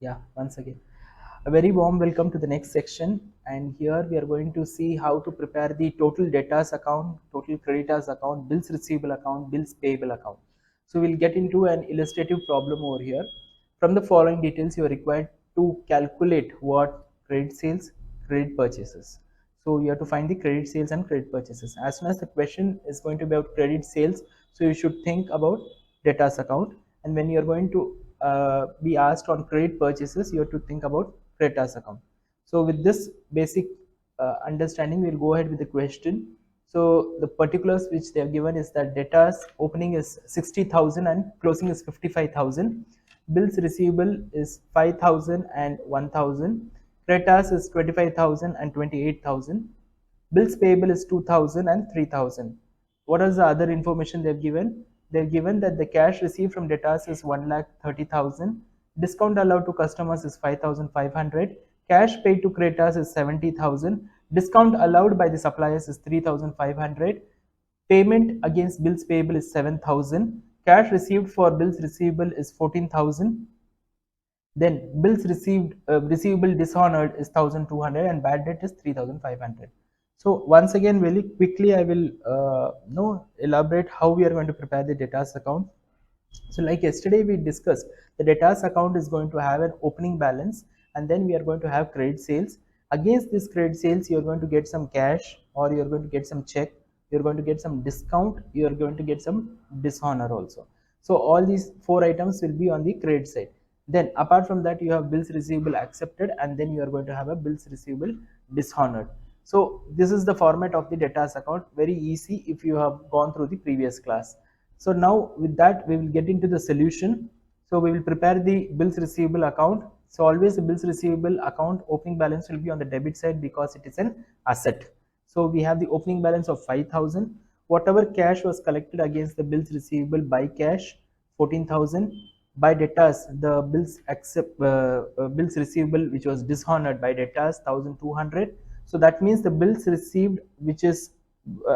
Yeah, once again, a very warm welcome to the next section. And here we are going to see how to prepare the total debtors account, total creditors account, bills receivable account, bills payable account. So we'll get into an illustrative problem over here. From the following details, you are required to calculate what credit sales, credit purchases. So you have to find the credit sales and credit purchases. As soon as the question is going to be about credit sales, so you should think about debtors account. And when you are going to be asked on credit purchases, you have to think about creditors account. So with this basic understanding, we'll go ahead with the question. So the particulars which they have given is that debtors opening is 60,000 and closing is 55,000. Bills receivable is 5,000 and 1,000. Creditors is 25,000 and 28,000. Bills payable is 2,000 and 3,000. What is the other information they've given? They've given that the cash received from debtors is 1,30,000. Discount allowed to customers is 5,500. Cash paid to creditors is 70,000. Discount allowed by the suppliers is 3,500. Payment against bills payable is 7,000. Cash received for bills receivable is 14,000. Then bills received receivable dishonored is 1,200 and bad debt is 3,500. So once again, very quickly, I will elaborate how we are going to prepare the debtors account. So like yesterday we discussed, the debtors account is going to have an opening balance, and then we are going to have credit sales. Against this credit sales, you are going to get some cash, or you are going to get some check, you are going to get some discount, you are going to get some dishonor also. So all these four items will be on the credit side. Then apart from that, you have bills receivable accepted, and then you are going to have a bills receivable dishonored. So this is the format of the debtors account. Very easy if you have gone through the previous class. So now with that, we will get into the solution. So we will prepare the bills receivable account. So always the bills receivable account opening balance will be on the debit side because it is an asset. So we have the opening balance of 5,000. Whatever cash was collected against the bills receivable by cash, 14,000. By debtors, the bills receivable which was dishonored by debtors, 1,200. So that means the bills received which is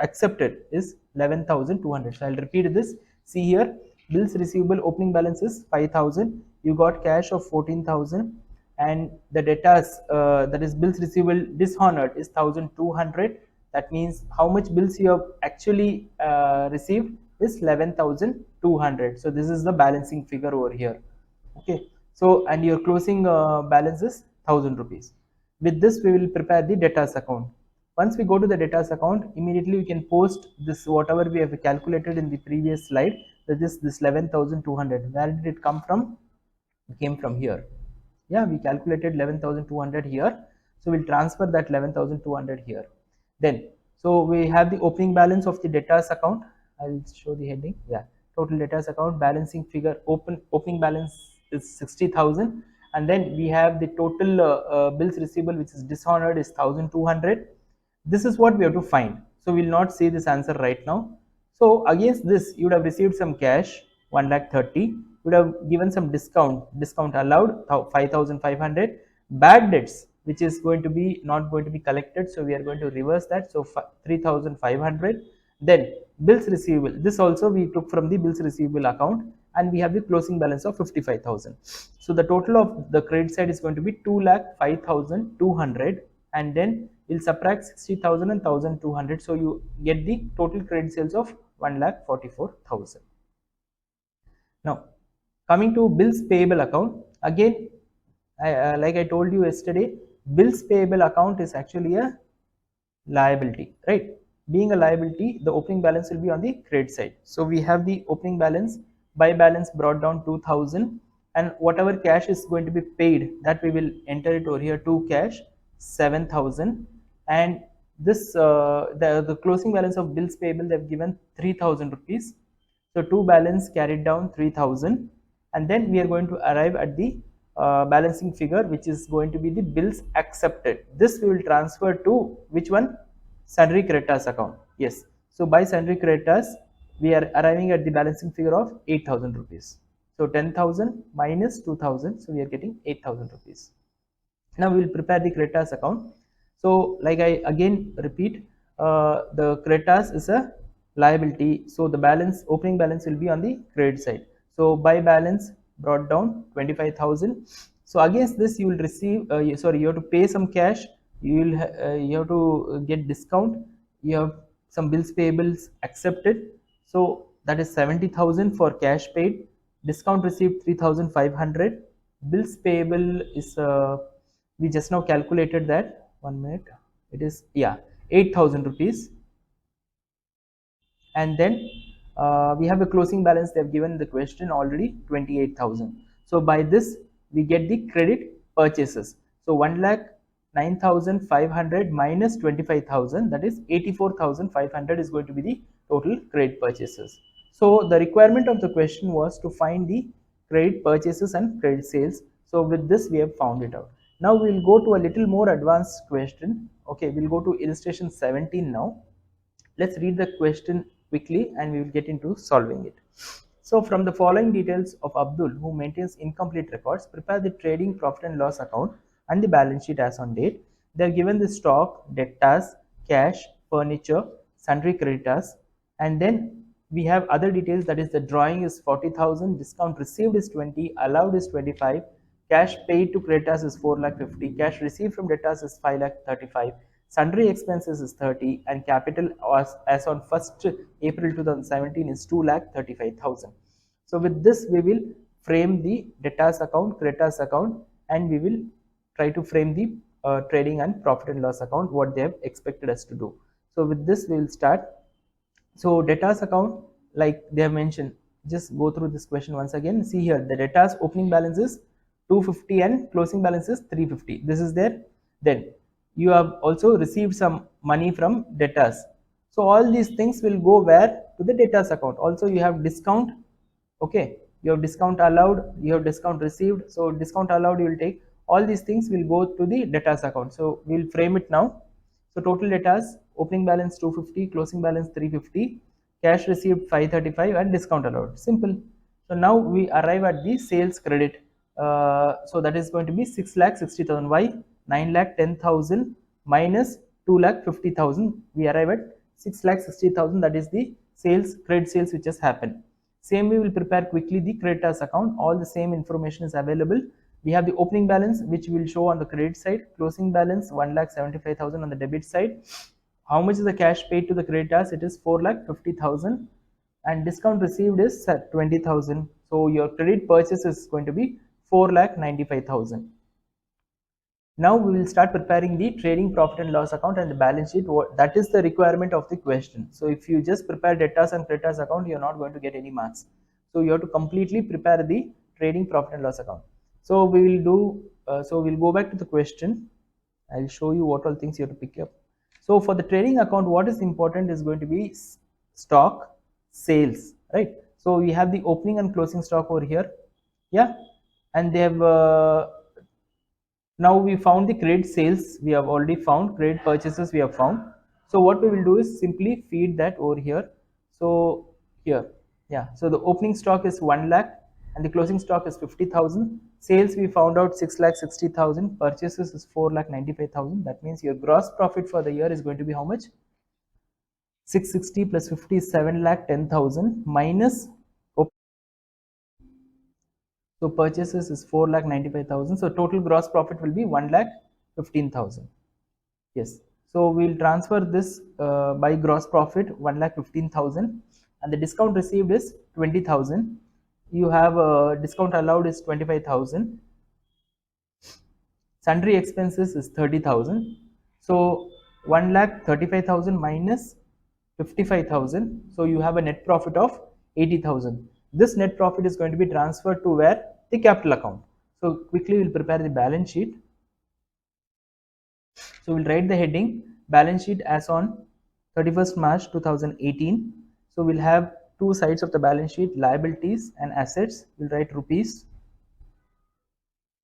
accepted is 11,200. So I'll repeat this. See here, bills receivable opening balance is 5,000. You got cash of 14,000, and the debtors, that is bills receivable dishonored, is 1,200. That means how much bills you have actually received is 11,200. So this is the balancing figure over here. Okay. So and your closing balance is 1,000 rupees. With this, we will prepare the debtors account. Once we go to the debtors account, immediately we can post this whatever we have calculated in the previous slide. That is this 11,200. Where did it come from? It came from here. Yeah, we calculated 11,200 here. So we'll transfer that 11,200 here. Then, so we have the opening balance of the debtors account. I'll show the heading. Yeah, total debtors account balancing figure. Opening balance is 60,000, and then we have the total bills receivable which is dishonored is 1,200. This is what we have to find. So we will not see this answer right now. So against this, you would have received some cash, 1,30,000. You would have given some discount allowed, 5,500. Bad debts, which is going to be not going to be collected, so we are going to reverse that. So 3,500. Then bills receivable. This also we took from the bills receivable account, and we have the closing balance of 55,000. So the total of the credit side is going to be 2,05,200, and then we'll subtract 60,000 and 1,200. So you get the total credit sales of 1,44,000. Now coming to bills payable account, again like I told you yesterday, bills payable account is actually a liability, right? Being a liability, the opening balance will be on the credit side. So we have the opening balance, by balance brought down 2,000, and whatever cash is going to be paid, that we will enter it over here to cash, 7,000. And this the closing balance of bills payable, they've given 3,000 rupees. So to balance carried down 3,000, and then we are going to arrive at the balancing figure, which is going to be the bills accepted. This we will transfer to which one? Sundry creditors account. Yes. So by sundry creditors, we are arriving at the balancing figure of 8,000 rupees. So 10,000 minus 2,000, so we are getting 8,000 rupees. Now we will prepare the creditors account. So like I again repeat, the creditors is a liability, so the balance, opening balance will be on the credit side. So by balance brought down 25,000. So against this you will receive, you have to pay some cash, you have to get discount, you have some bills payables accepted. So that is 70,000 for cash paid, discount received 3,500, bills payable is we just now calculated that, 1 minute, it is, yeah, 8,000 rupees. And then we have a closing balance, they have given the question already, 28,000. So by this we get the credit purchases. So 1,09,500 minus 25,000, that is 84,500 is going to be the total credit purchases. So the requirement of the question was to find the credit purchases and credit sales. So with this we have found it out. Now we will go to a little more advanced question. Okay, we'll go to illustration 17 now. Let's read the question quickly and we will get into solving it. So from the following details of Abdul, who maintains incomplete records, prepare the trading profit and loss account and the balance sheet as on date. They are given the stock, debtors, cash, furniture, sundry creditors, and then we have other details, that is the drawing is 40,000, discount received is 20, allowed is 25, cash paid to creditors is 4,50,000, cash received from debtors is 5,35,000, sundry expenses is 30, and capital as on 1st April 2017 is 2,35,000. So with this we will frame the debtors account, creditors account, and we will try to frame the trading and profit and loss account, what they have expected us to do. So with this we will start. So debtors account, like they have mentioned, just go through this question once again. See here, the debtors opening balance is 250 and closing balance is 350. This is there. Then you have also received some money from debtors. So all these things will go where? To the debtors account. Also you have discount. Okay, you have discount allowed, you have discount received. So discount allowed you will take. All these things will go to the debtors account. So we will frame it now. So total debtors, opening balance 250, closing balance 350, cash received 535 and discount allowed. Simple. So now we arrive at the sales credit. So that is going to be 6,60,000. Why? 9,10,000 minus 2,50,000. We arrive at 6,60,000. That is the sales, credit sales which has happened. Same we will prepare quickly the creditors account. All the same information is available. We have the opening balance which will show on the credit side, closing balance 1,75,000 on the debit side. How much is the cash paid to the creditors? It is 4,50,000 and discount received is 20,000. So your credit purchase is going to be 4,95,000. Now we will start preparing the trading profit and loss account and the balance sheet. That is the requirement of the question. So if you just prepare debtors and creditors account, you are not going to get any marks. So you have to completely prepare the trading profit and loss account. So we will do, we'll go back to the question. I'll show you what all things you have to pick up. So for the trading account, what is important is going to be stock, sales, right? So we have the opening and closing stock over here. Yeah. And they have, now we found the credit sales, we have already found credit purchases, we have found. So what we will do is simply feed that over here. So here, yeah, so the opening stock is 1 lakh and the closing stock is 50,000. Sales we found out 6,60,000, purchases is 4,95,000. That means your gross profit for the year is going to be how much? 660 plus 50 is 7,10,000 minus, so purchases is 4,95,000. So total gross profit will be 1,15,000. Yes. So we'll transfer this by gross profit 1,15,000 and the discount received is 20,000. You have discount allowed is 25,000. Sundry expenses is 30,000. So 1,35,000 minus 55,000. So you have a net profit of 80,000. This net profit is going to be transferred to where? The capital account. So quickly we'll prepare the balance sheet. So we'll write the heading balance sheet as on 31st March 2018. So we'll have two sides of the balance sheet, liabilities and assets. We'll write rupees.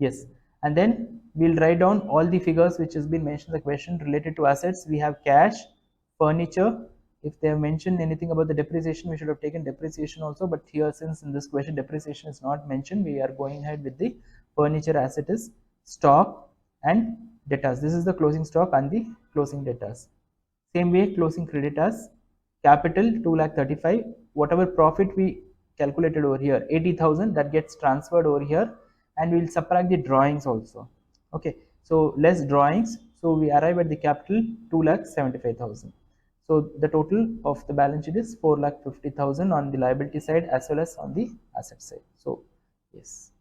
Yes. And then we'll write down all the figures which has been mentioned in the question related to assets. We have cash, furniture. If they have mentioned anything about the depreciation, we should have taken depreciation also. But here, since in this question depreciation is not mentioned, we are going ahead with the furniture asset is stock and debtors. This is the closing stock and the closing debtors. Same way, closing creditors, capital 2,35,000. Whatever profit we calculated over here, 80,000, that gets transferred over here. and we will subtract the drawings also. Okay, so less drawings, so we arrive at the capital 2,75,000. So the total of the balance sheet is 4,50,000 on the liability side as well as on the asset side. So yes.